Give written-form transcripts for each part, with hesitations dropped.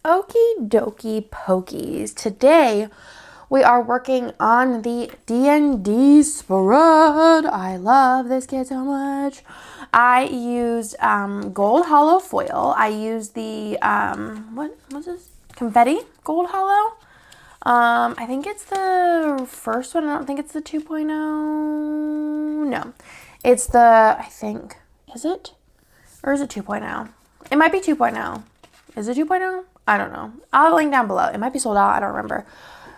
Okie dokie pokies. Today we are working on the DND spread. I love this kit so much. I used gold hollow foil. I used the what was this? Confetti gold hollow. I think it's the first one. I don't think it's the 2.0. No, it's the, I think, is it? Or is it 2.0? It might be 2.0. Is it 2.0? I don't know. I'll link down below. It might be sold out. I don't remember.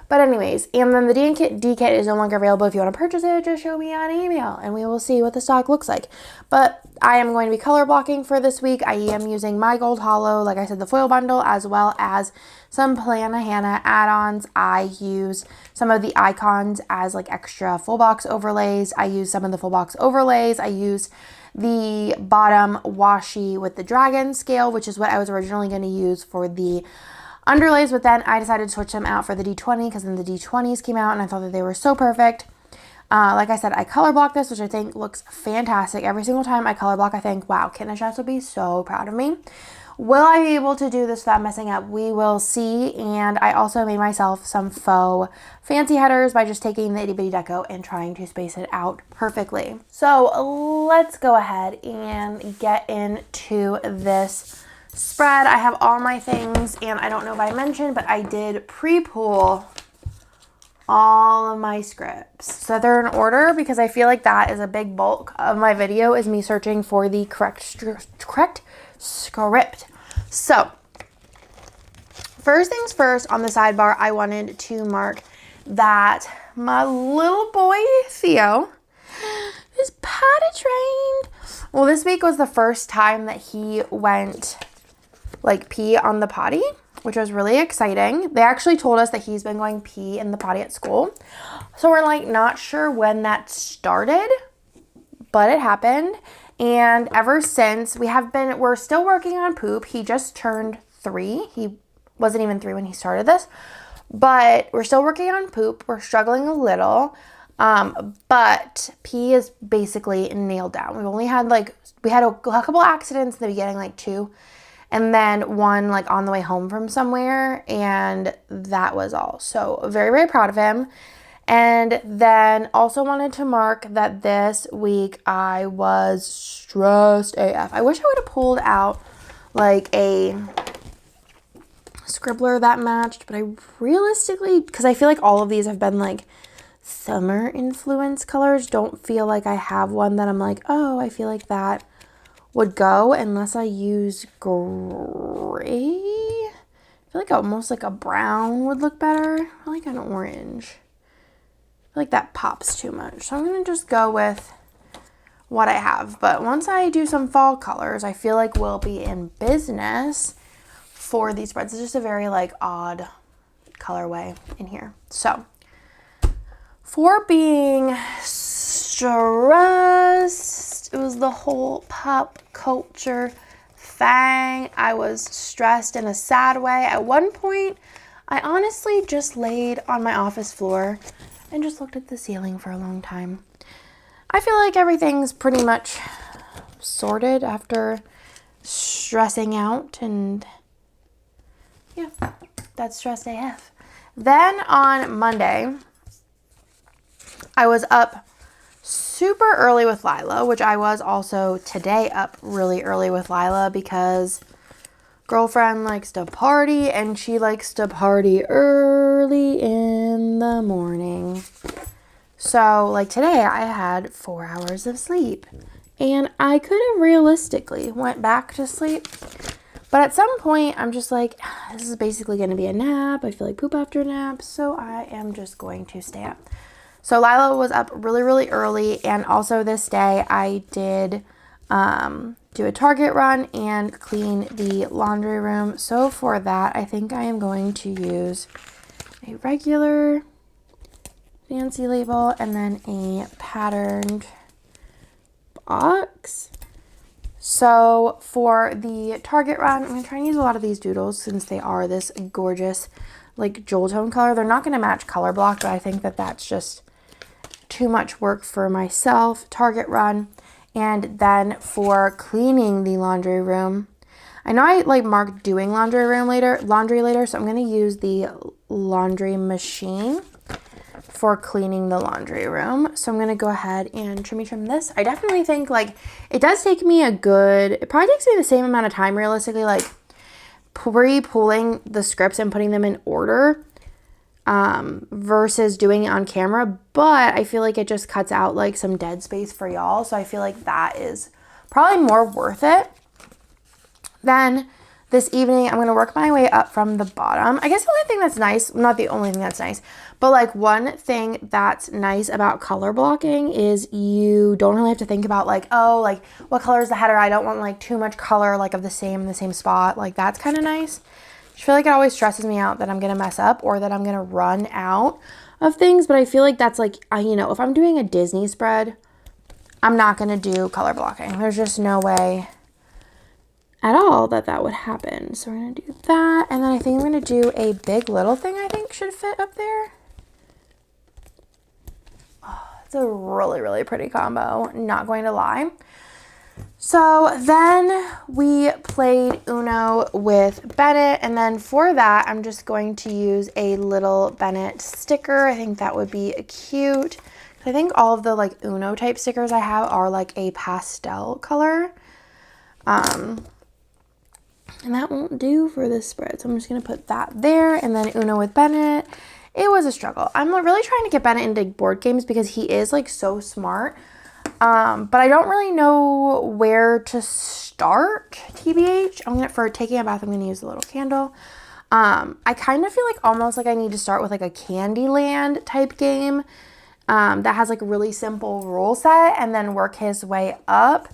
But anyways, and then the D kit is no longer available. If you want to purchase it, just show me an email and we will see what the stock looks like. But I am going to be color blocking for this week. I am using my gold hollow, like I said, the foil bundle, as well as some Plana Hannah add-ons. I use some of the icons as like extra full box overlays. I use some of the full box overlays. I use the bottom washi with the dragon scale, which is what I was originally going to use for the underlays, but then I decided to switch them out for the D20 because then the D20s came out and I thought that they were so perfect. Like I said, I color block this, which I think looks fantastic. Every single time I color block, I think, wow, Kitten Chefs will be so proud of me. Will I be able to do this without messing up? We will see. And I also made myself some faux fancy headers by just taking the itty bitty deco and trying to space it out perfectly. So let's go ahead and get into this spread. I have all my things, and I don't know if I mentioned, but I did pre-pull all of my scripts so that they're in order, because I feel like that is a big bulk of my video, is me searching for the correct script. So first things first, on the sidebar, I wanted to mark that my little boy Theo is potty trained. Well, this week was the first time that he went like pee on the potty, which was really exciting. They actually told us that he's been going pee in the potty at school. So we're like not sure when that started, but it happened. And ever since we're still working on poop. He just turned 3. He wasn't even 3 when he started this, but we're still working on poop. We're struggling a little. But pee is basically nailed down. We had a couple accidents in the beginning, like 2. And then 1 like on the way home from somewhere, and that was all. So very, very proud of him. And then also wanted to mark that this week I was stressed AF. I wish I would have pulled out like a scribbler that matched, but I realistically, because I feel like all of these have been like summer influence colors, don't feel like I have one that I'm like, oh, I feel like that would go, unless I use gray. I feel like almost like a brown would look better. I like an orange. I feel like that pops too much. So I'm going to just go with what I have. But once I do some fall colors, I feel like we'll be in business for these spreads. It's just a very like odd colorway in here. So for being stressed, it was the whole pop culture thing. I was stressed in a sad way. At one point, I honestly just laid on my office floor and just looked at the ceiling for a long time. I feel like everything's pretty much sorted after stressing out, and yeah, that's stress AF. Then on Monday, I was up super early with Lila, which I was also today up really early with Lila because girlfriend likes to party, and she likes to party early in the morning. So like today I had 4 hours of sleep, and I could have realistically went back to sleep, but at some point I'm just like, this is basically going to be a nap. I feel like poop after a nap, so I am just going to stay up. So Lila was up really, really early, and also this day I did do a Target run and clean the laundry room. So for that, I think I am going to use a regular fancy label and then a patterned box. So for the Target run, I'm going to try and use a lot of these doodles since they are this gorgeous like jewel tone color. They're not going to match color block, but I think that that's just too much work for myself. Target run. And then for cleaning the laundry room, I know I like marked doing laundry later, so I'm going to use the laundry machine for cleaning the laundry room. So I'm going to go ahead and trim this. I definitely think like it does take me it probably takes me the same amount of time realistically, like pre-pulling the scripts and putting them in order versus doing it on camera. But I feel like it just cuts out like some dead space for y'all. So I feel like that is probably more worth it. Then this evening, I'm going to work my way up from the bottom. I guess the only thing that's nice, not the only thing that's nice, but like one thing that's nice about color blocking is you don't really have to think about like, oh, like what color is the header? I don't want like too much color like of the same spot. Like that's kind of nice. I feel like it always stresses me out that I'm going to mess up or that I'm going to run out of things. But I feel like that's like, you know, if I'm doing a Disney spread, I'm not going to do color blocking. There's just no way at all that would happen. So we're going to do that. And then I think I'm going to do a big little thing I think should fit up there. Oh, it's a really, really pretty combo. Not going to lie. So then we played Uno with Bennett. And then for that, I'm just going to use a little Bennett sticker. I think that would be cute. I think all of the like Uno type stickers I have are like a pastel color. And that won't do for this spread. So I'm just going to put that there. And then Uno with Bennett. It was a struggle. I'm really trying to get Bennett into board games because he is like so smart. But I don't really know where to start, TBH. For taking a bath, I'm going to use a little candle. I kind of feel like almost like I need to start with like a Candyland type game that has like a really simple rule set and then work his way up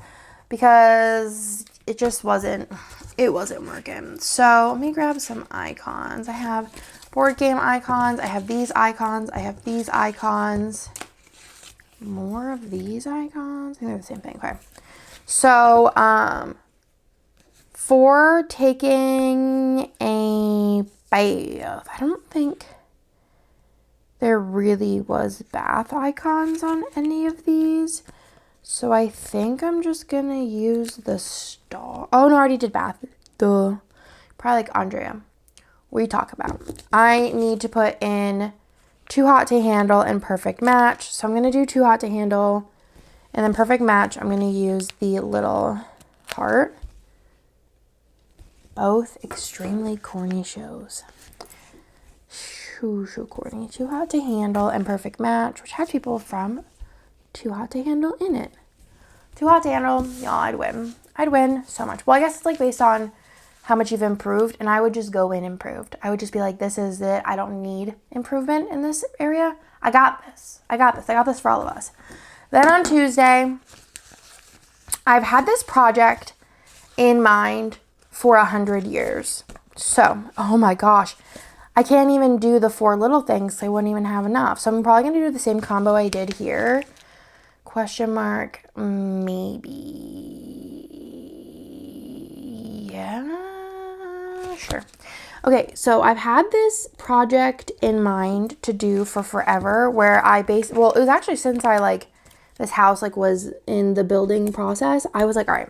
because it just wasn't working. So let me grab some icons. I have board game icons. I have these icons. I have these icons. More of these icons. I think they're the same thing. Okay. So, for taking a bath, I don't think there really was bath icons on any of these. So I think I'm just going to use the star. Oh, no, I already did bath. Duh. Probably like Andrea. What are you talking about? I need to put in Too Hot to Handle and Perfect Match. So I'm going to do Too Hot to Handle. And then Perfect Match, I'm going to use the little heart. Both extremely corny shows. So corny. Too Hot to Handle and Perfect Match, which have people from Too Hot to Handle in it. Too Hot to Handle, y'all, I'd win. I'd win so much. Well, I guess it's like based on how much you've improved, and I would just go in improved. I would just be like, this is it. I don't need improvement in this area. I got this. I got this for all of us. Then on Tuesday, I've had this project in mind for 100 years. So, oh my gosh, I can't even do the 4 little things. So I wouldn't even have enough. So I'm probably going to do the same combo I did here. Question mark, maybe. Yeah, sure. Okay, so I've had this project in mind to do for forever where it was actually since this house was in the building process. I was like, all right,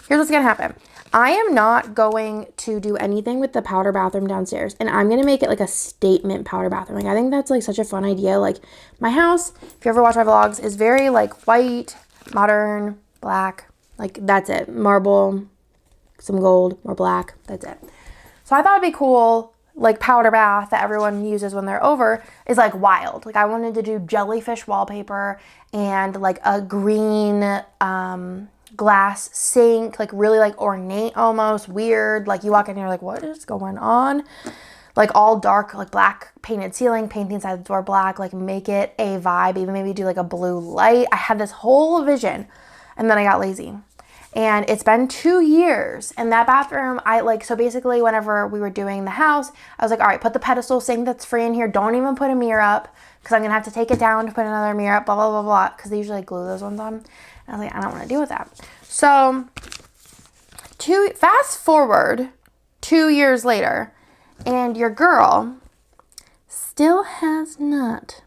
here's what's gonna happen. I am not going to do anything with the powder bathroom downstairs, and I'm gonna make it like a statement powder bathroom. I think that's such a fun idea. My house, if you ever watch my vlogs, is very white, modern, black. That's it. Marble, some gold, more black. That's it. So I thought it'd be cool. Powder bath that everyone uses when they're over is wild. I wanted to do jellyfish wallpaper and a green glass sink, really ornate, almost weird. You walk in and you're like, what is going on? All dark, black painted ceiling, paint the inside of the door black, make it a vibe, even maybe do a blue light. I had this whole vision and then I got lazy. And it's been 2 years, and that bathroom, so basically whenever we were doing the house, I was like, all right, put the pedestal sink that's free in here. Don't even put a mirror up, because I'm going to have to take it down to put another mirror up, blah, blah, blah, blah, because they usually glue those ones on. And I was like, I don't want to deal with that. So, fast forward 2 years later, and your girl still has not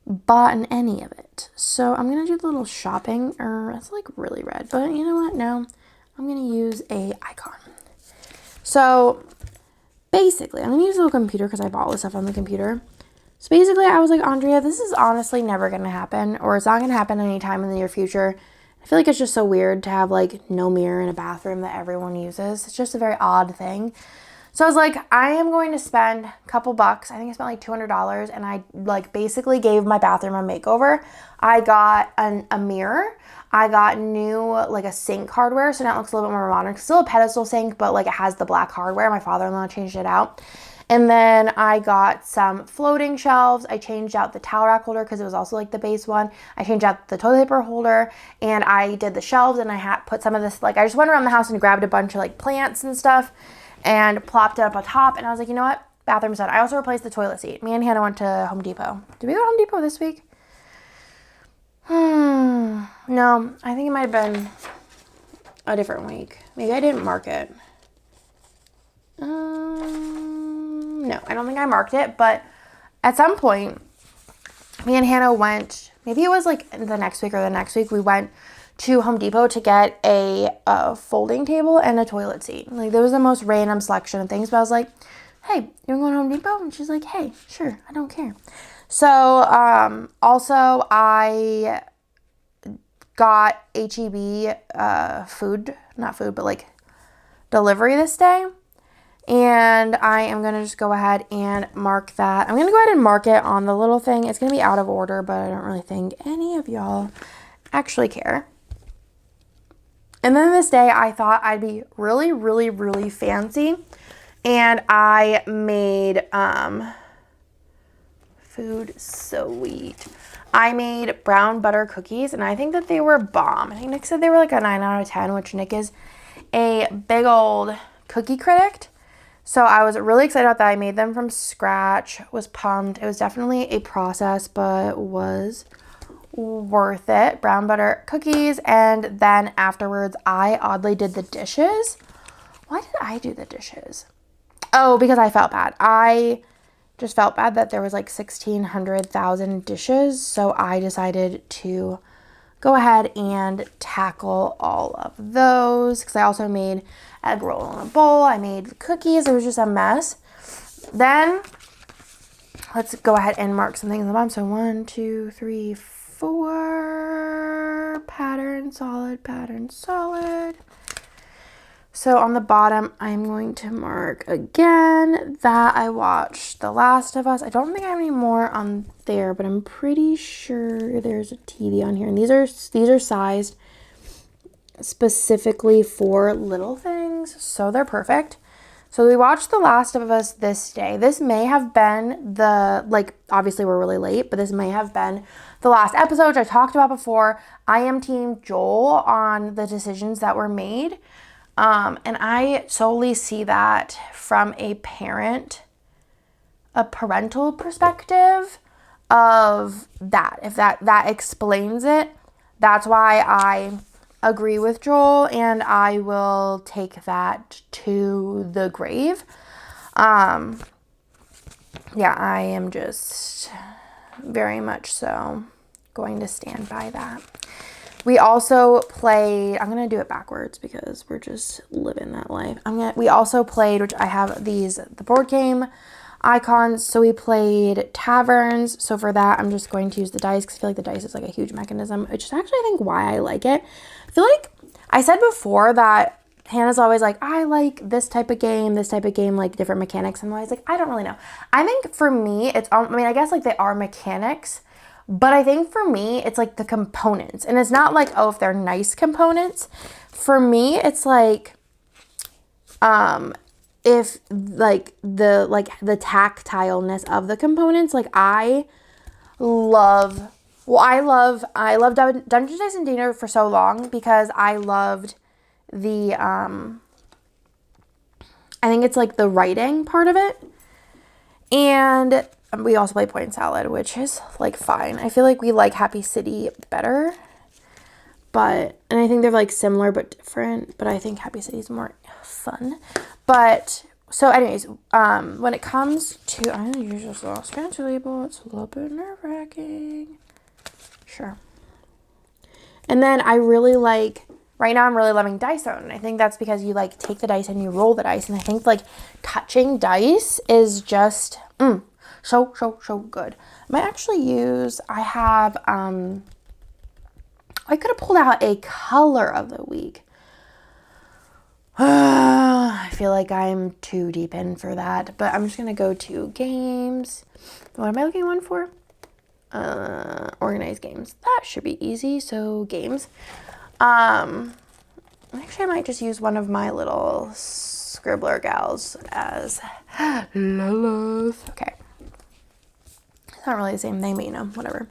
bought any of it. So I'm gonna do the little shopping, it's really red, but you know what? No, I'm going to use a icon. So basically, I'm going to use a little computer because I bought all this stuff on the computer. So basically, I was like, Andrea, this is honestly never going to happen, or it's not going to happen anytime in the near future. I feel like it's just so weird to have like no mirror in a bathroom that everyone uses. It's just a very odd thing. So I was like, I am going to spend a couple bucks. I think I spent like $200, and I like basically gave my bathroom a makeover. I got a mirror. I got new like a sink hardware, so now it looks a little bit more modern. It's still a pedestal sink, but like it has the black hardware. My father-in-law changed it out. And then I got some floating shelves. I changed out the towel rack holder because it was also like the base one. I changed out the toilet paper holder, and I did the shelves, and I had put some of this, like I just went around the house and grabbed a bunch of like plants and stuff and plopped it up on top. And I was like, you know what? Bathroom's done. I also replaced the toilet seat. Me and Hannah went to Home Depot. Did we go to Home Depot this week? No, I think it might have been a different week. Maybe I didn't mark it. No, I don't think I marked it, but at some point, me and Hannah went, maybe it was like the next week or the next week, we went to Home Depot to get a folding table and a toilet seat. Like, there was the most random selection of things, but I was like, hey, you want to go to Home Depot? And she's like, hey, sure, I don't care. So, also, I got H-E-B delivery this day. And I am going to just go ahead and mark that. I'm going to go ahead and mark it on the little thing. It's going to be out of order, but I don't really think any of y'all actually care. And then this day, I thought I'd be really, really, really fancy. And I made food sweet. I made brown butter cookies, and I think that they were bomb. I think Nick said they were like a 9 out of 10, which Nick is a big old cookie critic. So I was really excited about that. I made them from scratch, was pumped. It was definitely a process, but was worth it. Brown butter cookies, and then afterwards, I oddly did the dishes. Why did I do the dishes? Oh, because I felt bad. I just felt bad that there was like 1,600,000 dishes, so I decided to go ahead and tackle all of those, because I also made egg roll in a bowl. I made cookies. It was just a mess. Then let's go ahead and mark some things on the bottom. So 1, 2, 3, 4. Pattern, solid, pattern, solid. So on the bottom, I'm going to mark again that I watched The Last of Us. I don't think I have any more on there, but I'm pretty sure there's a TV on here. And these are sized specifically for little things, so they're perfect. So we watched The Last of Us this day. This may have been obviously we're really late, but this may have been the last episode, which I talked about before. I am Team Joel on the decisions that were made. And I solely see that from a parental perspective of that. If that explains it, that's why I agree with Joel, and I will take that to the grave. Yeah, I am just very much so going to stand by that. We also played, I'm going to do it backwards because we're just living that life. We also played, which I have the board game icons. So we played Taverns. So for that, I'm just going to use the dice because I feel like the dice is like a huge mechanism, which is actually, I think, why I like it. I feel like I said before that Hannah's always like, I like this type of game, like different mechanics. And I'm always like, I don't really know. I think for me, I guess like they are mechanics, but I think for me, it's like the components. And it's not like, oh, if they're nice components. For me, it's like, if like the tactileness of the components, like I love Dungeons and Dinner for so long because I loved the, I think it's like the writing part of it. And we also play Point Salad, which is like fine. I feel like we like Happy City better, and I think they're like similar but different, but I think Happy City is more fun. But so anyways, when it comes to, I'm gonna use this little fancy label. It's a little bit nerve-wracking. Sure. And then I really like Right now I'm really loving Dice Zone. I think that's because you like take the dice and you roll the dice. And I think like touching dice is just so good. I might actually use, I could have pulled out a color of the week. I feel like I'm too deep in for that, but I'm just going to go to games. What am I looking one for? Organized games. That should be easy. So games. Actually, I might just use one of my little scribbler gals as Lilith. Okay. It's not really the same thing, but you know, whatever.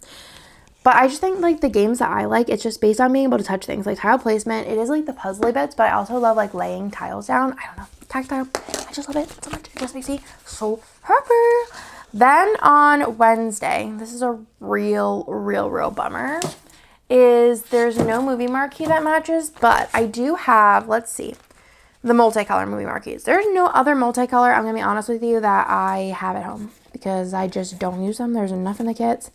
But I just think like the games that I like, it's just based on being able to touch things like tile placement. It is like the puzzly bits, but I also love like laying tiles down. I don't know, tactile. I just love it so much. It just makes me so happy. Then on Wednesday, this is a real bummer, is there's no movie marquee that matches, but I do have, let's see, the multicolor movie marquees. There's no other multicolor, I'm going to be honest with you, that I have at home because I just don't use them. There's enough in the kits.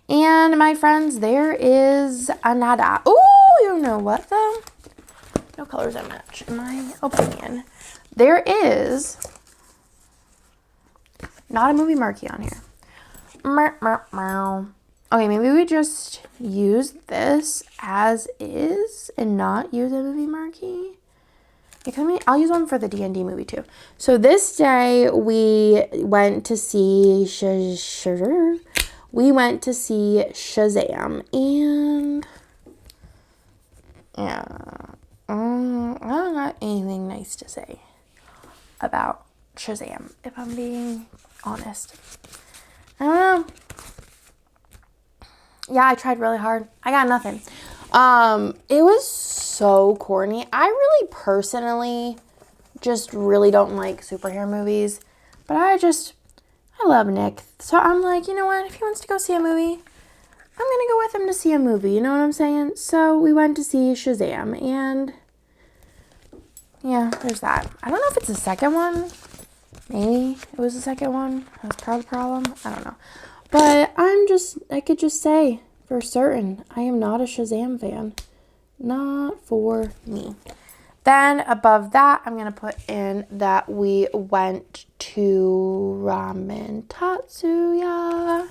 And my friends, there is a nada. Oh, you know what though? No colors that match, in my opinion. There is not a movie marquee on here. Okay, maybe we just use this as is and not use a movie marquee. I'll use one for the D&D movie too. So this day we went to see Shazam, and yeah, I don't got anything nice to say about Shazam, if I'm being honest. I don't know. Yeah, I tried really hard. I got nothing. It was so corny. I really personally just really don't like superhero movies, but I love Nick. So I'm like, you know what? If he wants to go see a movie, I'm going to go with him to see a movie. You know what I'm saying? So we went to see Shazam, and yeah, there's that. I don't know if it's the second one. Maybe it was the second one. That's part of the problem. I don't know. But I could just say for certain, I am not a Shazam fan. Not for me. Then above that, I'm going to put in that we went to Ramen Tatsuya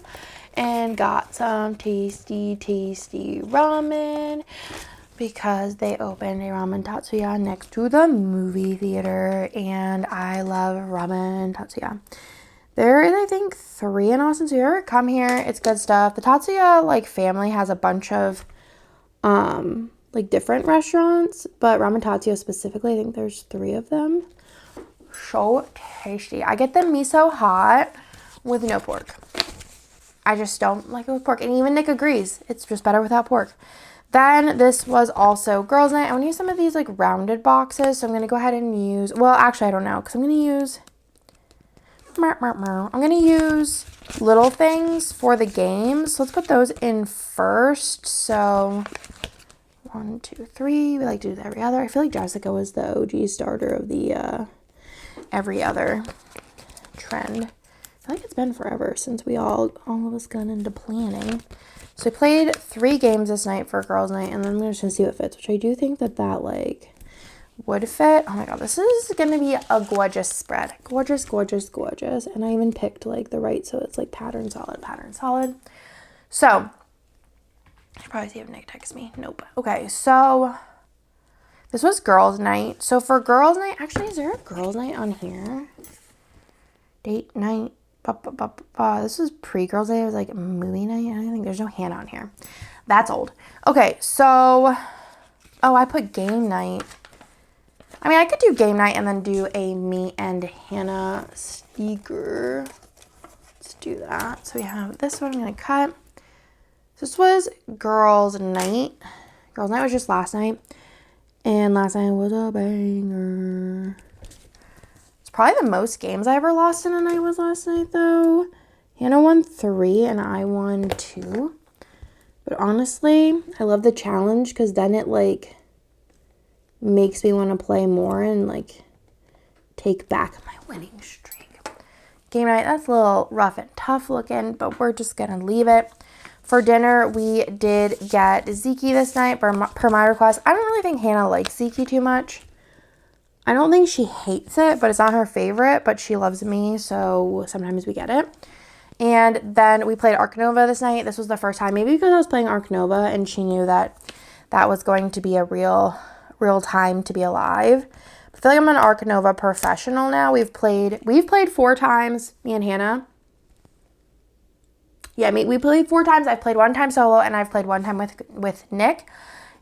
and got some tasty ramen because they opened a Ramen Tatsuya next to the movie theater, and I love Ramen Tatsuya. There is, I think, 3 in Austin, so if you ever come here, it's good stuff. The Tatsuya, like, family has a bunch of, like, different restaurants, but Ramen Tatsuya specifically, I think there's 3 of them. So tasty. I get the miso hot with no pork. I just don't like it with pork, and even Nick agrees. It's just better without pork. Then this was also girls' night. I want to use some of these, like, rounded boxes, so I'm going to go ahead and use, well, actually, I don't know, because I'm going to use... I'm going to use little things for the games. So let's put those in first. So 1, 2, 3. We like to do that every other. I feel like Jessica was the OG starter of the every other trend. I feel like it's been forever since we all of us got into planning. So we played 3 games this night for girls' night, and then we're just going to see what fits, which I do think that like would fit. Oh my god, this is gonna be a gorgeous spread. Gorgeous. And I even picked like the right, so it's like pattern solid. So I should probably see if Nick texts me. Nope. Okay, so this was girls' night. So for girls' night, actually, is there a girls' night on here? Date night. This was pre-girls' night. It was like movie night. I don't think there's no Hannah on here. That's old. Okay, so I put game night. I mean, I could do game night and then do a me and Hannah sticker. Let's do that. So we have this one I'm going to cut. This was girls' night. Girls' night was just last night. And last night was a banger. It's probably the most games I ever lost in a night was last night, though. Hannah won 3 and I won 2. But honestly, I love the challenge because then it, like, makes me want to play more and like take back my winning streak. Game night, that's a little rough and tough looking, but we're just gonna leave it. For dinner, we did get ziti this night per my request. I don't really think Hannah likes ziti too much. I don't think she hates it, but it's not her favorite, but she loves me, so sometimes we get it. And then we played Ark Nova this night. This was the first time, maybe because I was playing Ark Nova and she knew that that was going to be a real time to be alive. I feel like I'm an Ark Nova professional now. We've played 4 times, me and Hannah. Yeah, we played 4 times. I've played 1 time solo and I've played 1 time with Nick.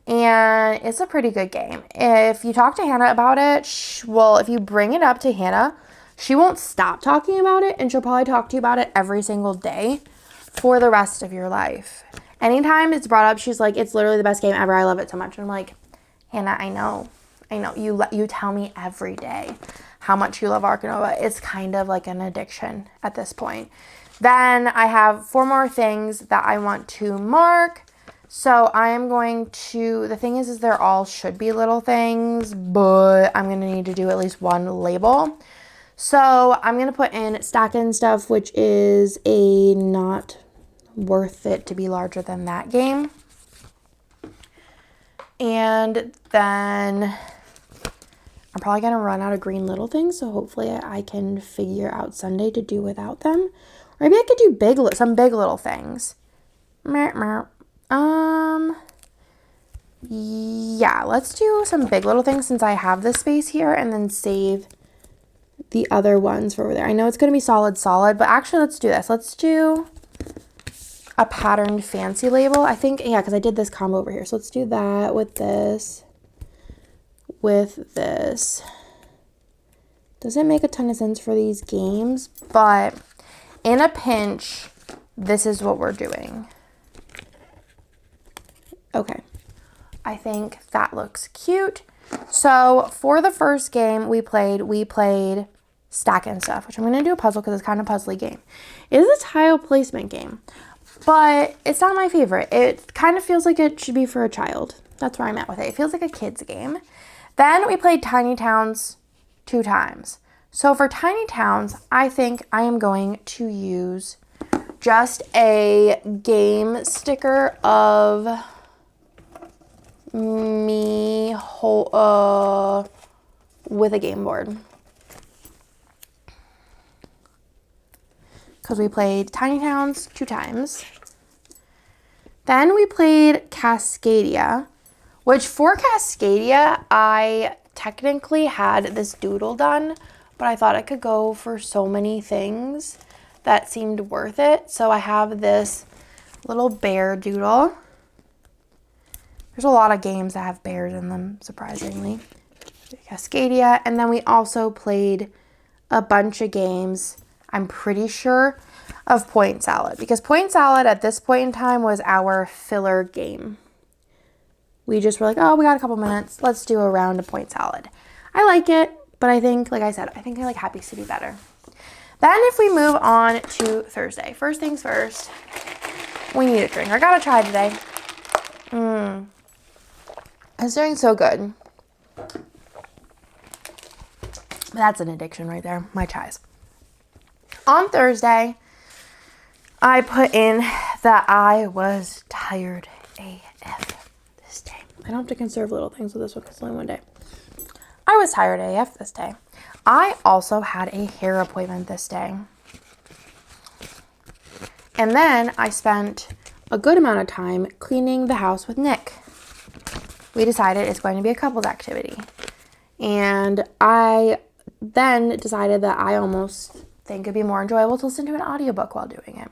And it's a pretty good game. If you talk to Hannah about it, if you bring it up to Hannah, she won't stop talking about it, and she'll probably talk to you about it every single day for the rest of your life. Anytime it's brought up, she's like, it's literally the best game ever. I love it so much. And I'm like, Hannah, I know. You tell me every day how much you love Ark Nova. It's kind of like an addiction at this point. Then I have 4 more things that I want to mark. So I am going to, the thing is they're all should be little things, but I'm going to need to do at least 1 label. So I'm going to put in Stackin' Stuff, which is a not worth it to be larger than that game. And then I'm probably going to run out of green little things, so hopefully I can figure out Sunday to do without them. Or maybe I could do some big little things. Yeah, let's do some big little things since I have this space here, and then save the other ones for over there. I know it's going to be solid, but actually let's do this. Let's do a patterned fancy label. I think, yeah, because I did this combo over here. So let's do that with this. Doesn't make a ton of sense for these games, but in a pinch, this is what we're doing. Okay, I think that looks cute. So for the first game we played Stackin' Stuff, which I'm going to do a puzzle because it's kind of a puzzly game. It is a tile placement game, but it's not my favorite. It kind of feels like it should be for a child. That's where I'm at with it. It feels like a kid's game. Then we played Tiny Towns 2 times. So for Tiny Towns, I think I am going to use just a game sticker of me with a game board. Because we played Tiny Towns 2 times. Then we played Cascadia, which for Cascadia, I technically had this doodle done, but I thought it could go for so many things that seemed worth it. So I have this little bear doodle. There's a lot of games that have bears in them, surprisingly. Cascadia. And then we also played a bunch of games, I'm pretty sure, of Point Salad. Because Point Salad at this point in time was our filler game. We just were like, oh, we got a couple minutes. Let's do a round of Point Salad. I like it, but I think, like I said, I think I like Happy City better. Then if we move on to Thursday. First things first, we need a drink. I got a chai today. It's doing so good. That's an addiction right there, my chais. On Thursday, I put in that I was tired AF this day. I don't have to conserve little things with this one because it's only one day. I was tired AF this day. I also had a hair appointment this day. And then I spent a good amount of time cleaning the house with Nick. We decided it's going to be a couples activity. And I then decided that I almost think it'd be more enjoyable to listen to an audiobook while doing it.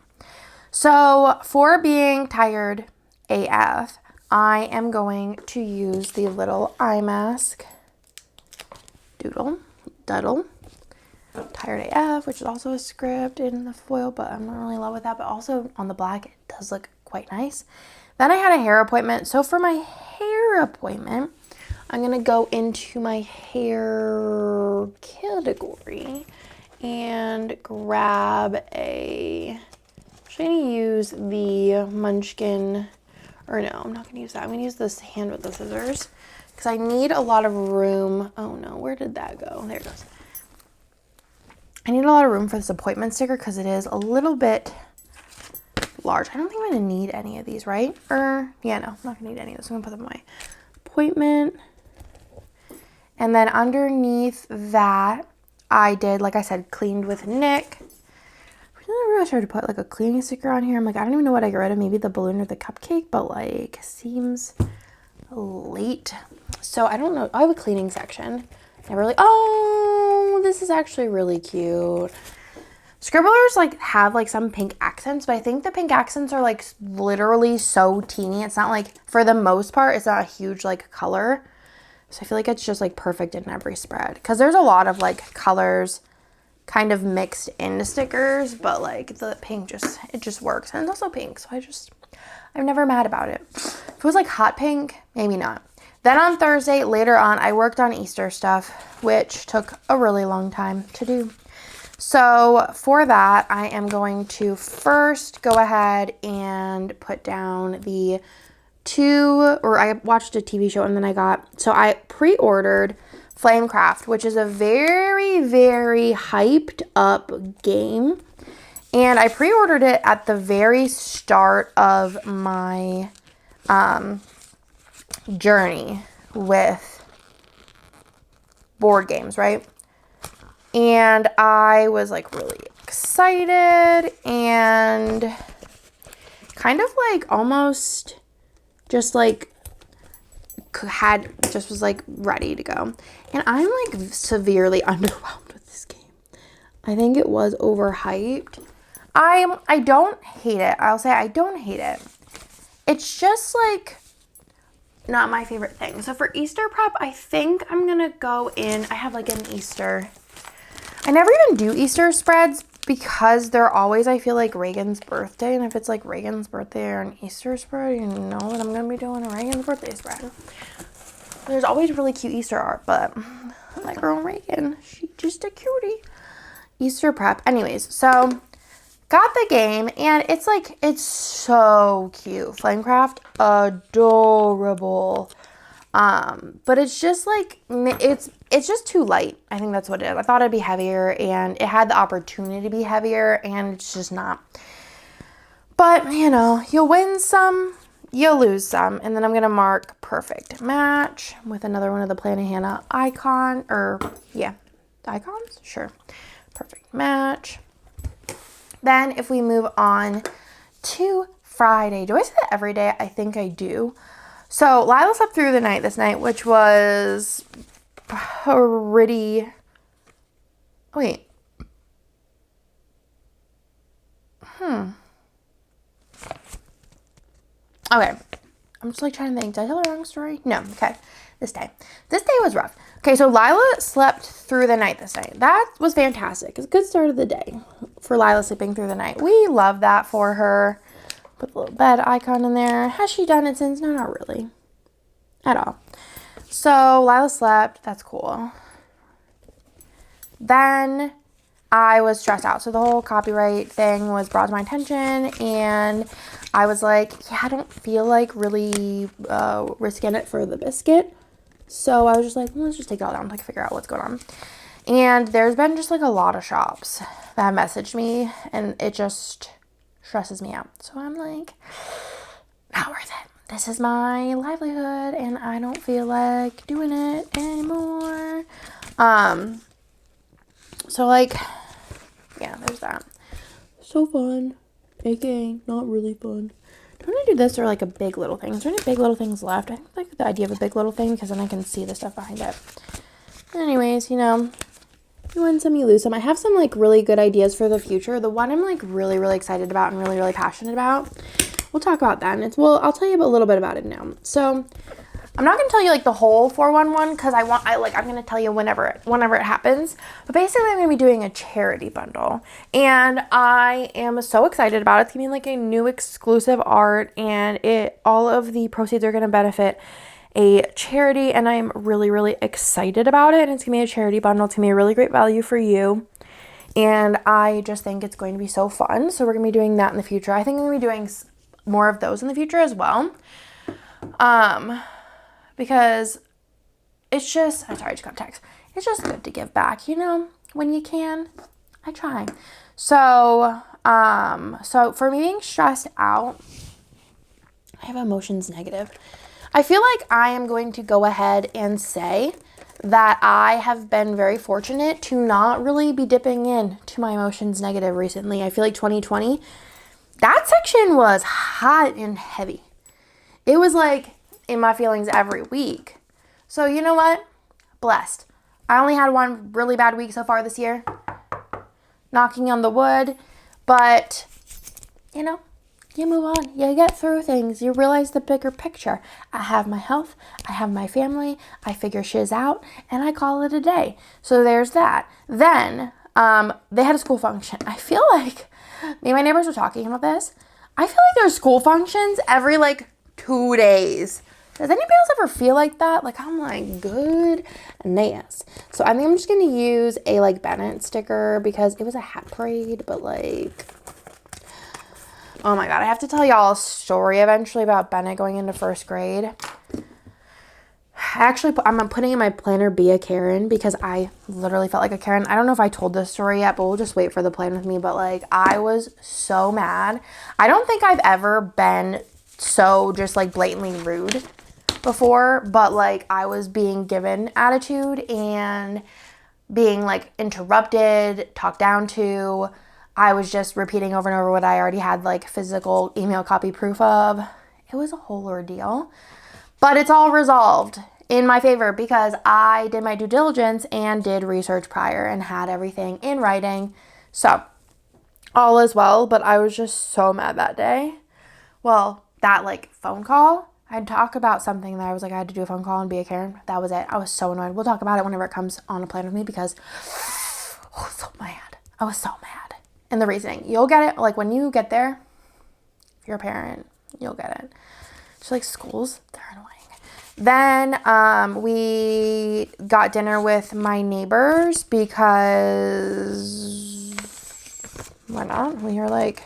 So for being tired AF, I am going to use the little eye mask Duddle, Tired AF, which is also a script in the foil, but I'm not really in love with that. But also on the black, it does look quite nice. Then I had a hair appointment. So for my hair appointment, I'm going to go into my hair category and grab I'm actually going to use the Munchkin, or no, I'm not going to use that. I'm going to use this hand with the scissors because I need a lot of room. Oh no, where did that go? There it goes. I need a lot of room for this appointment sticker because it is a little bit large. I don't think I'm going to need any of these, right? Yeah, no, I'm not going to need any of those. I'm going to put them in my appointment. And then underneath that, I did, like I said, cleaned with Nick. I really started to put like a cleaning sticker on here. I'm like, I don't even know what I got rid of. Maybe the balloon or the cupcake, but like seems late. So I don't know. I have a cleaning section. Oh, this is actually really cute. Scribblers like have like some pink accents, but I think the pink accents are like literally so teeny. It's not like, for the most part, it's not a huge like color. So I feel like it's just like perfect in every spread, because there's a lot of like colors kind of mixed into stickers, but like the pink it just works. And it's also pink, so I'm never mad about it. If it was like hot pink, maybe not. Then on Thursday, later on, I worked on Easter stuff, which took a really long time to do. So for that, I am going to first go ahead and put down I watched a TV show and then I pre-ordered Flamecraft, which is a very, very hyped up game. And I pre-ordered it at the very start of my journey with board games, right? And I was like really excited and kind of like almost just like was like ready to go. And I'm like severely underwhelmed with this game. I think it was overhyped. I don't hate it. I'll say I don't hate it. It's just like not my favorite thing. So for Easter prep, I think I'm gonna go in. I have like an Easter. I never even do Easter spreads because they're always, I feel like, Reagan's birthday. And if it's like Reagan's birthday or an Easter spread, you know that I'm going to be doing a Reagan's birthday spread. There's always really cute Easter art, but that girl Reagan, she's just a cutie. Easter prep. Anyways, so got the game and it's so cute. Flamecraft, adorable. But it's just like, it's just too light. I think that's what it is. I thought it'd be heavier, and it had the opportunity to be heavier, and it's just not. But, you know, you'll win some, you'll lose some, and then I'm going to mark perfect match with another one of the Planet Hannah icons. Sure. Perfect match. Then if we move on to Friday, do I say that every day? I think I do. So Lila slept through the night this night, which was pretty. Wait. Okay. I'm just like trying to think. Did I tell the wrong story? No. Okay. This day was rough. Okay, so Lila slept through the night this night. That was fantastic. It's a good start of the day for Lila sleeping through the night. We love that for her. Put the little bed icon in there. Has she done it since? No, not really. At all. So Lila slept. That's cool. Then I was stressed out. So the whole copyright thing was brought to my attention, and I was like, yeah, I don't feel like really risking it for the biscuit. So I was just like, let's just take it all down, like figure out what's going on. And there's been just like a lot of shops that have messaged me, and it just stresses me out. So I'm like, not worth it. This is my livelihood, and I don't feel like doing it anymore. So like, yeah, there's that. So fun. AKA not really fun. Do I want to do this or like a big little thing? Is there any big little things left? I think like the idea of a big little thing, because then I can see the stuff behind it. Anyways, you know, you win some, you lose some. I have some like really good ideas for the future. The one I'm like really, really excited about and really, really passionate about. We'll talk about that. And I'll tell you a little bit about it now. So I'm not going to tell you like the whole 411 because I'm going to tell you whenever it happens. But basically I'm going to be doing a charity bundle, and I am so excited about it. It's going to be like a new exclusive art, and all of the proceeds are going to benefit a charity, and I'm really, really excited about it. And it's going to be a charity bundle. It's going to be a really great value for you. And I just think it's going to be so fun. So we're going to be doing that in the future. I think I'm going to be doing more of those in the future as well. Because it's just, I'm sorry, I just got a text. It's just good to give back, you know, when you can. I try. So for me being stressed out, I have emotions negative. I feel like I am going to go ahead and say that I have been very fortunate to not really be dipping in to my emotions negative recently. I feel like 2020, that section was hot and heavy. It was like in my feelings every week. So you know what? Blessed. I only had one really bad week so far this year. Knocking on the wood. But, you know, you move on. You get through things. You realize the bigger picture. I have my health. I have my family. I figure shiz out. And I call it a day. So there's that. Then, they had a school function. I feel like, me and my neighbors were talking about this. I feel like there's school functions every, 2 days. Does anybody else ever feel like that? I'm like, goodness. So I think I'm just going to use a, Bennett sticker because it was a hat parade, but, oh my God, I have to tell y'all a story eventually about Bennett going into first grade. Actually, I'm putting in my planner be a Karen because I literally felt like a Karen. I don't know if I told this story yet, but we'll just wait for the plan with me. But, I was so mad. I don't think I've ever been so just, blatantly rude before, but I was being given attitude and being interrupted, talked down to. I was just repeating over and over what I already had physical email copy proof of. It was a whole ordeal, but it's all resolved in my favor because I did my due diligence and did research prior and had everything in writing. So all is well, but I was just so mad that day. Well, that phone call, I'd talk about something that I was I had to do a phone call and be a Karen. That was it. I was so annoyed. We'll talk about it whenever it comes on a plan with me because I was so mad. I was so mad. And the reasoning, you'll get it. When you get there, if you're a parent, you'll get it. Just schools, they're annoying. Then we got dinner with my neighbors because why not? We were it's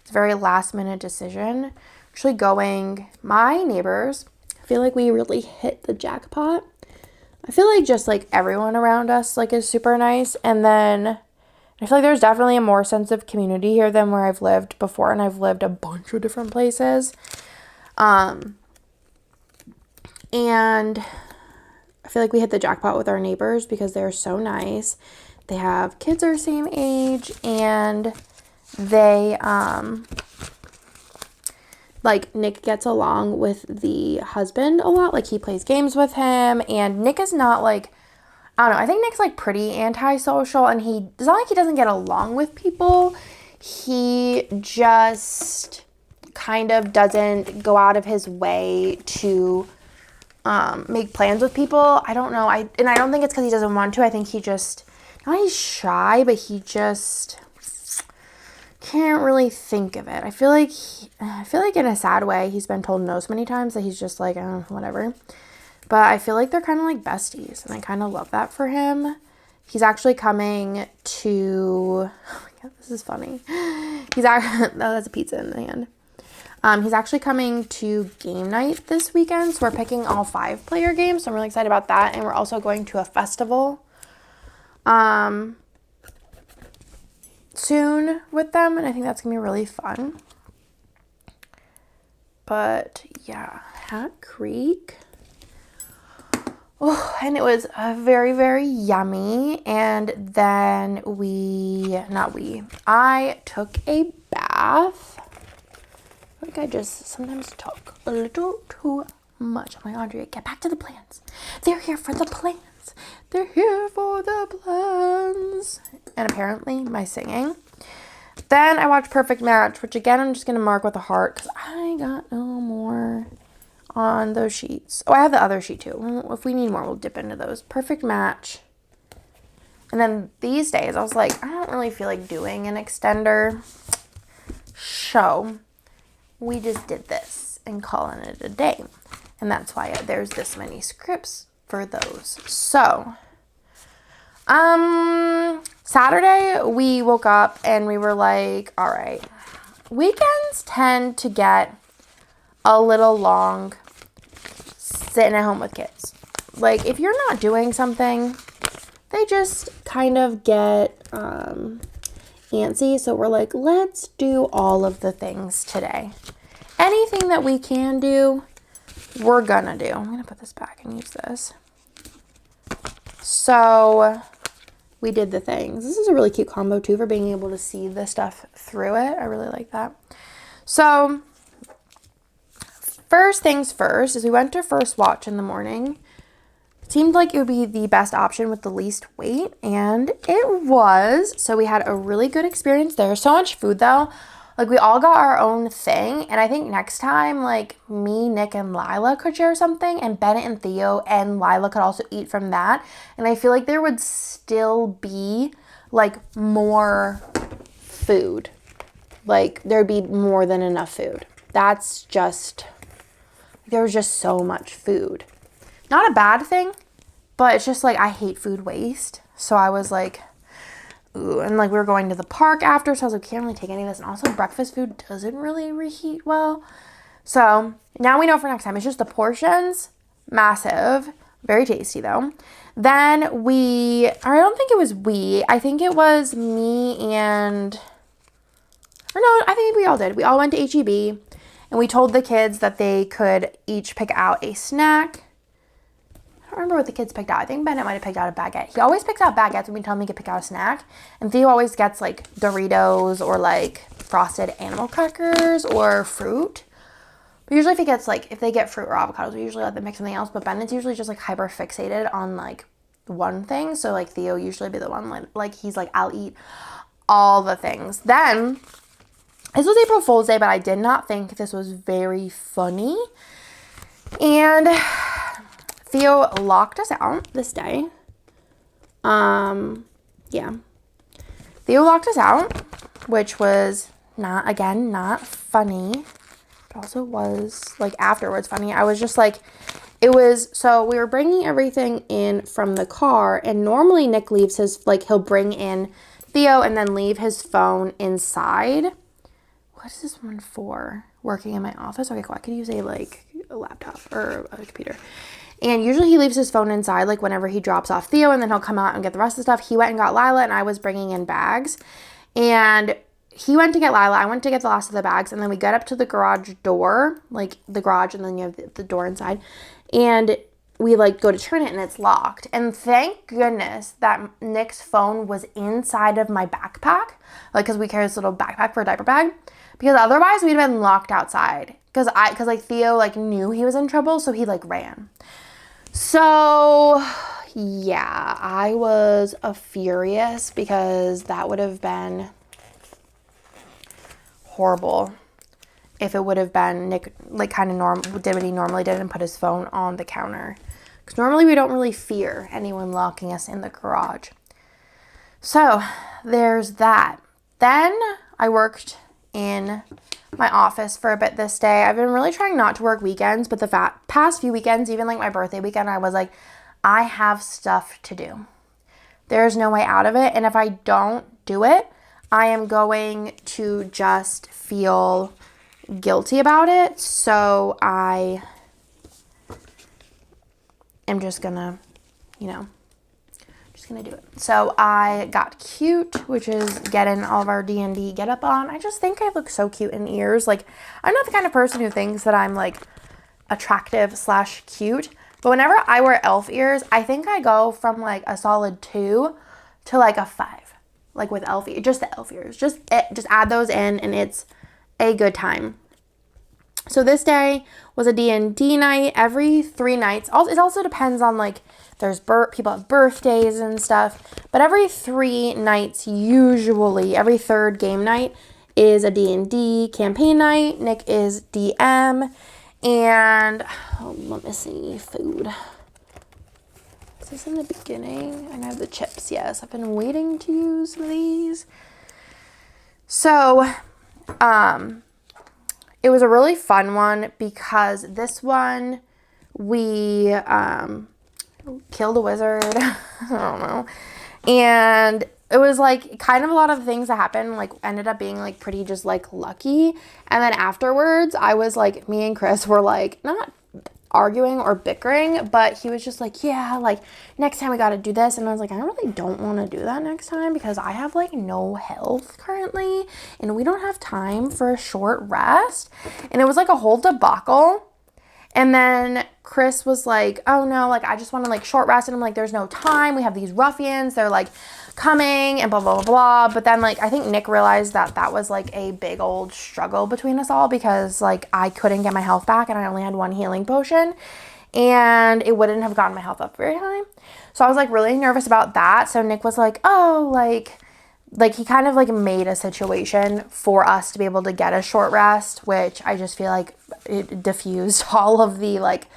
a very last minute decision. Actually going, my neighbors, I feel like we really hit the jackpot. I feel like just everyone around us is super nice. And then I feel like there's definitely a more sense of community here than where I've lived before. And I've lived a bunch of different places. And I feel like we hit the jackpot with our neighbors because they're so nice. They have kids our same age and they, Nick gets along with the husband a lot. He plays games with him and Nick is not I don't know. I think Nick's pretty antisocial and it's not he doesn't get along with people. He just kind of doesn't go out of his way to make plans with people. I don't know. I don't think it's because he doesn't want to. I think he just, not he's shy, but he just can't really think of it. I feel like in a sad way, he's been told no so many times that he's just whatever. But I feel like they're kind of besties, and I kind of love that for him. He's actually coming to, oh my God, this is funny. He's actually, oh, that's a pizza in the hand. He's actually coming to game night this weekend, so we're picking all 5-player games, so I'm really excited about that, and we're also going to a festival soon with them, and I think that's gonna be really fun. But yeah, Hat Creek. Oh, and it was very, very yummy. And then I took a bath. I think I just sometimes talk a little too much. I'm like, Andrea, get back to the plans. They're here for the plans. They're here for the plans. And apparently my singing. Then I watched Perfect Match, which again, I'm just going to mark with a heart because I got no more on those sheets. Oh, I have the other sheet too. If we need more, we'll dip into those. Perfect Match. And then these days, I was like, I don't really feel like doing an extender show. We just did this and calling it a day. And that's why there's this many scripts for those. So, Saturday, we woke up and we were like, all right, weekends tend to get a little long sitting at home with kids. If you're not doing something, they just kind of get antsy. So we're like, let's do all of the things today. Anything that we can do, we're gonna do. I'm gonna put this back and use this. So we did the things. This is a really cute combo too for being able to see the stuff through it. I really like that. So first things first is we went to First Watch in the morning. It seemed like it would be the best option with the least weight, and it was. So we had a really good experience there. So much food though. Like, we all got our own thing, and I think next time, like, me, Nick, and Lila could share something, and Bennett and Theo and Lila could also eat from that, and I feel like there would still be, like, more food. Like, there'd be more than enough food. That's just, there was just so much food. Not a bad thing, but it's just, like, I hate food waste, so I was like, ooh, and like we were going to the park after, so I was like, can't really take any of this. And also breakfast food doesn't really reheat well. So now we know for next time. It's just the portions, massive, very tasty though. Then I don't think it was I think it was me and, or no, I think we all did. We all went to H-E-B and we told the kids that they could each pick out a snack. I don't remember what the kids picked out. I think Bennett might have picked out a baguette. He always picks out baguettes when we tell him he can pick out a snack. And Theo always gets like Doritos or like frosted animal crackers or fruit. But usually if they get fruit or avocados, we usually let them pick something else. But Bennett's usually just like hyper fixated on like one thing. So like Theo usually be the one like he's like, I'll eat all the things. Then this was April Fool's Day, but I did not think this was very funny. And Theo locked us out this day. Yeah. Theo locked us out, which was not funny. But also was, like, afterwards funny. I was just like, so we were bringing everything in from the car, and normally Nick leaves he'll bring in Theo and then leave his phone inside. What is this one for? Working in my office? Okay, cool. I could use a laptop or a computer. And usually he leaves his phone inside, like, whenever he drops off Theo, and then he'll come out and get the rest of the stuff. He went and got Lila, and I was bringing in bags. And he went to get Lila. I went to get the last of the bags, and then we got up to the garage door, like, the garage, and then you have the door inside. And we, like, go to turn it, and it's locked. And thank goodness that Nick's phone was inside of my backpack, like, because we carry this little backpack for a diaper bag. Because otherwise, we'd have been locked outside. Because, Theo, like, knew he was in trouble, so he, like, ran. So, yeah, I was furious because that would have been horrible if it would have been Nick, like, kind of did what he normally did and put his phone on the counter. Because normally we don't really fear anyone locking us in the garage. So, there's that. Then I worked in my office for a bit this day. I've been really trying not to work weekends, but the past few weekends, even like my birthday weekend, I was like, I have stuff to do. There's no way out of it. And if I don't do it, I am going to just feel guilty about it. So I am just gonna, gonna do it. So I got cute, which is getting all of our DND get up on. I just think I look so cute in ears. Like, I'm not the kind of person who thinks that I'm like attractive / cute, but whenever I wear elf ears, I think I go from like a solid 2 to like a 5, like with elf ears, just the elf ears, just add those in and it's a good time. So this day was a D&D night. Every 3 nights, it also depends on like, there's people have birthdays and stuff, but every 3 nights, usually every 3rd game night is a D&D campaign night. Nick is DM, and let me see, food. Is this in the beginning? I have the chips. Yes, I've been waiting to use some of these. So, it was a really fun one because this one we killed a wizard. I don't know. And it was like kind of a lot of things that happened like ended up being like pretty just like lucky. And then afterwards I was like, me and Chris were like not arguing or bickering, but he was just like, yeah, like next time we got to do this. And I was like, I really don't want to do that next time because I have like no health currently and we don't have time for a short rest. And it was like a whole debacle. And then Chris was like, oh no, like I just want to like short rest. And I'm like, there's no time. We have these ruffians. They're like coming and blah, blah, blah, blah. But then like, I think Nick realized that that was like a big old struggle between us all because like I couldn't get my health back and I only had one healing potion and it wouldn't have gotten my health up very high. So I was like really nervous about that. So Nick was like, oh, like he kind of like made a situation for us to be able to get a short rest, which I just feel like it diffused all of the like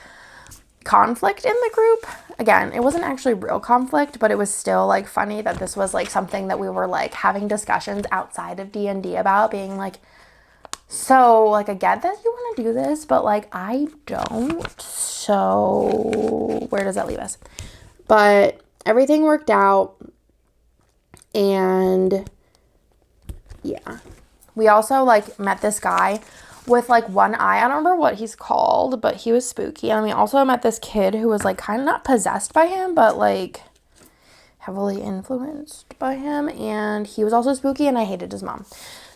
conflict in the group. Again, it wasn't actually real conflict, but it was still like funny that this was like something that we were like having discussions outside of D&D about, being like, so like I get that you want to do this, but like I don't. So where does that leave us? But everything worked out. And yeah, we also like met this guy with like one eye. I don't remember what he's called, but he was spooky. And we also met this kid who was like kind of not possessed by him, but like heavily influenced by him. And he was also spooky and I hated his mom.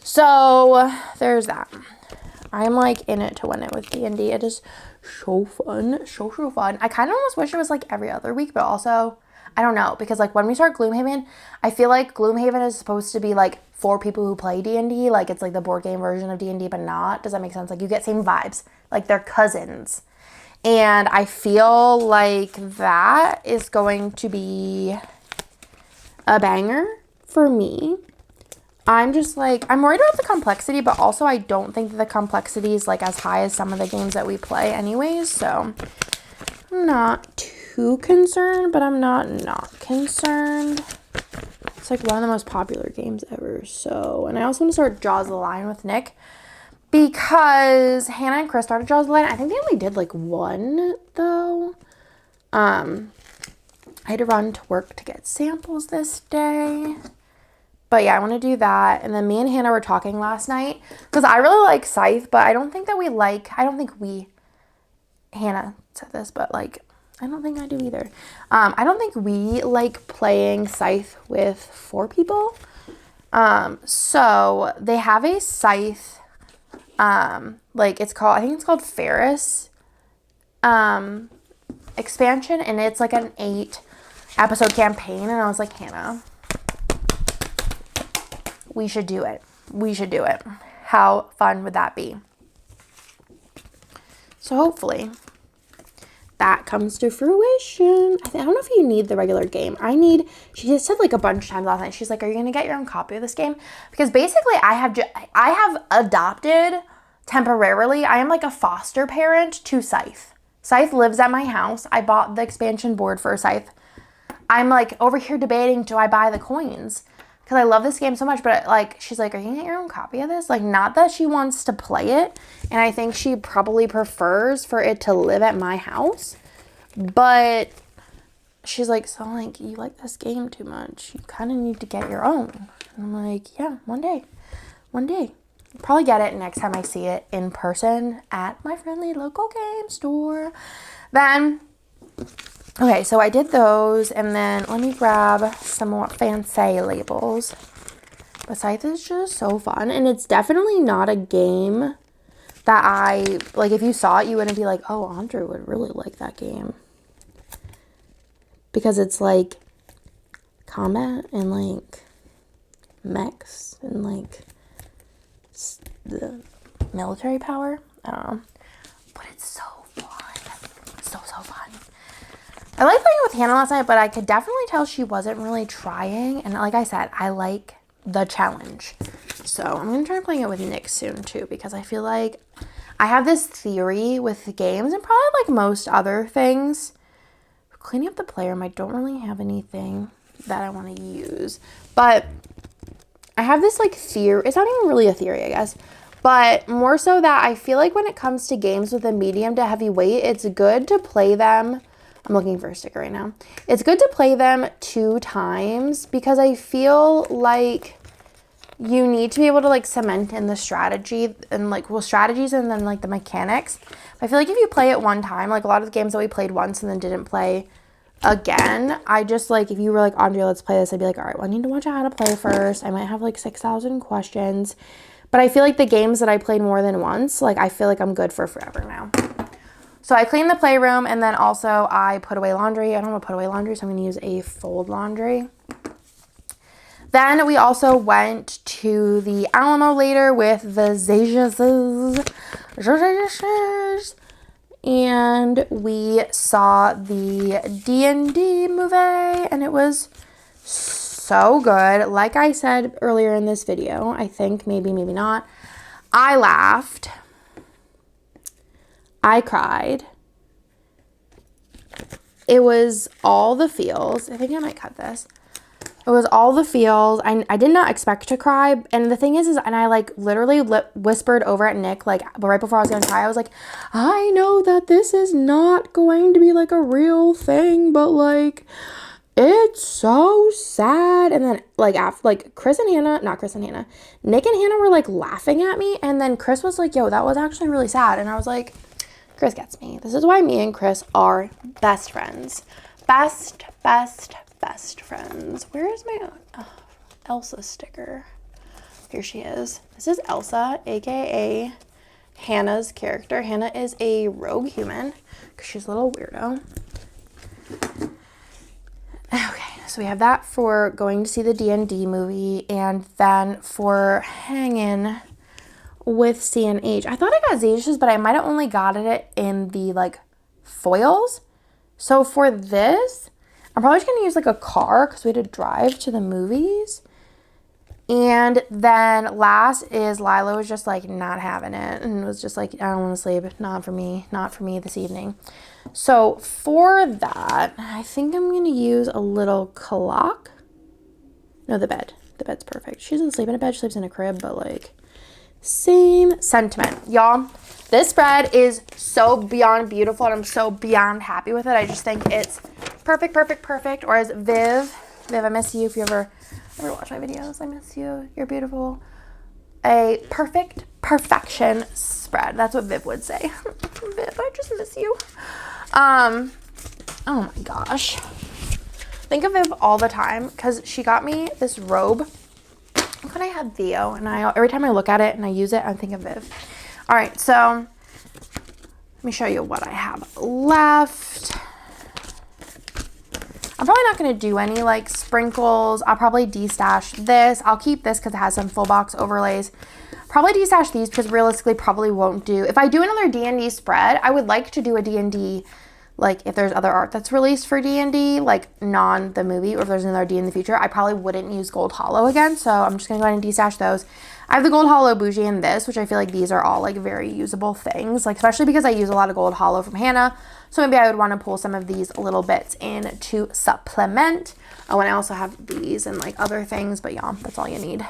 So there's that. I'm like in it to win it with D&D. It is so fun. So fun. I kind of almost wish it was like every other week, but also I don't know, because like when we start Gloomhaven, I feel like Gloomhaven is supposed to be like for people who play D&D, like it's like the board game version of D&D, but not. Does that make sense? Like you get same vibes, like they're cousins. And I feel like that is going to be a banger for me. I'm just like, I'm worried about the complexity, but also I don't think that the complexity is like as high as some of the games that we play anyways, so I'm not too concerned, but I'm not concerned. It's like one of the most popular games ever. So, and I also want to start Jaws of the Lion with Nick because Hannah and Chris started Jaws of the Lion. I think they only did like one though. I had to run to work to get samples this day. But yeah, I want to do that. And then me and Hannah were talking last night because I really like Scythe, but I don't think Hannah said this, but like, I don't think I do either. I don't think we like playing Scythe with 4 people. So they have a Scythe, like I think it's called Ferris, expansion, and it's like an 8-episode campaign. And I was like, Hannah, we should do it. How fun would that be? So hopefully that comes to fruition. I don't know if you need the regular game. She just said like a bunch of times last night, she's like, are you going to get your own copy of this game? Because basically I have adopted temporarily. I am like a foster parent to Scythe. Scythe lives at my house. I bought the expansion board for Scythe. I'm like over here debating, do I buy the coins? Because I love this game so much, but like, she's like, are you gonna get your own copy of this? Like, not that she wants to play it, and I think she probably prefers for it to live at my house, but she's like, so like, you like this game too much. You kind of need to get your own. And I'm like, yeah, one day. I'll probably get it next time I see it in person at my friendly local game store. Then, okay, so I did those, and then let me grab some more fancy labels. But Scythe is just so fun, and it's definitely not a game that like, if you saw it, you wouldn't be like, oh, Andrea would really like that game. Because it's like combat and like mechs and like the military power. I don't know. But it's so fun. So fun. I like playing with Hannah last night, but I could definitely tell she wasn't really trying. And like I said, I like the challenge. So I'm going to try playing it with Nick soon too, because I feel like I have this theory with games and probably like most other things. Cleaning up the player room, I don't really have anything that I want to use. But I have this like theory. It's not even really a theory, I guess. But more so that I feel like when it comes to games with a medium to heavy weight, it's good to play them. I'm looking for a sticker right now. It's good to play them 2 times because I feel like you need to be able to like cement in the strategy and like, well, strategies and then like the mechanics. I feel like if you play it one time, like a lot of the games that we played once and then didn't play again, I just like, if you were like, Andrea, let's play this, I'd be like, all right, well, I need to watch out how to play first. I might have like 6,000 questions, but I feel like the games that I played more than once, like I feel like I'm good for forever now. So I cleaned the playroom, and then also I put away laundry. I don't want to put away laundry, so I'm going to use a fold laundry. Then we also went to the Alamo later with the Zajas, and we saw the DND movie, and it was so good. Like I said earlier in this video, I think, maybe not, I laughed. I cried. It was all the feels. I think I might cut this. It was all the feels. I did not expect to cry. And the thing is and I like literally whispered over at Nick, like, but right before I was going to cry, I was like, I know that this is not going to be like a real thing, but like, it's so sad. And then like after, like Nick and Hannah were like laughing at me. And then Chris was like, yo, that was actually really sad. And I was like, Chris gets me. This is why me and Chris are best friends. Best friends. Where is my Elsa sticker? Here she is. This is Elsa, aka Hannah's character. Hannah is a rogue human because she's a little weirdo. Okay, so we have that for going to see the D&D movie, and then for hanging with CNH. I thought I got Zaja's, but I might have only got it in the like foils. So for this, I'm probably just going to use like a car because we had to drive to the movies. And then last is Lila was just like not having it and was just like, I don't want to sleep. Not for me this evening. So for that, I think I'm going to use a little clock. No, the bed. The bed's perfect. She doesn't sleep in a bed. She sleeps in a crib, but like same sentiment. Y'all, this spread is so beyond beautiful and I'm so beyond happy with it. I just think it's perfect. Or as Viv, I miss you if you ever watch my videos. I miss you. You're beautiful. A perfection spread. That's what Viv would say. Viv, I just miss you. Oh my gosh. Think of Viv all the time because she got me this robe when I had Theo, and every time I look at it and I use it, I think of Viv. All right, so let me show you what I have left. I'm probably not going to do any like sprinkles. I'll probably de-stash this. I'll keep this because it has some full box overlays. Probably de-stash these because realistically probably won't do. If I do another D&D spread, I would like to do a D&D, like if there's other art that's released for D&D, like non the movie, or if there's another D in the future, I probably wouldn't use Gold Hollow again. So I'm just going to go ahead and de-stash those. I have the Gold Hollow bougie and this, which I feel like these are all like very usable things, like especially because I use a lot of Gold Hollow from Hannah. So maybe I would want to pull some of these little bits in to supplement. Oh, and I also have these and like other things, but yeah, that's all you need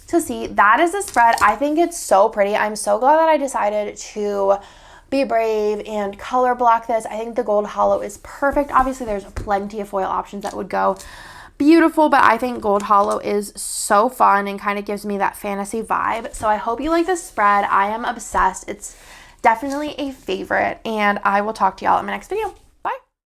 to see. That is the spread. I think it's so pretty. I'm so glad that I decided to be brave and color block this. I think the Gold Hollow is perfect. Obviously, there's plenty of foil options that would go beautiful, but I think Gold Hollow is so fun and kind of gives me that fantasy vibe. So I hope you like this spread. I am obsessed. It's definitely a favorite, and I will talk to y'all in my next video.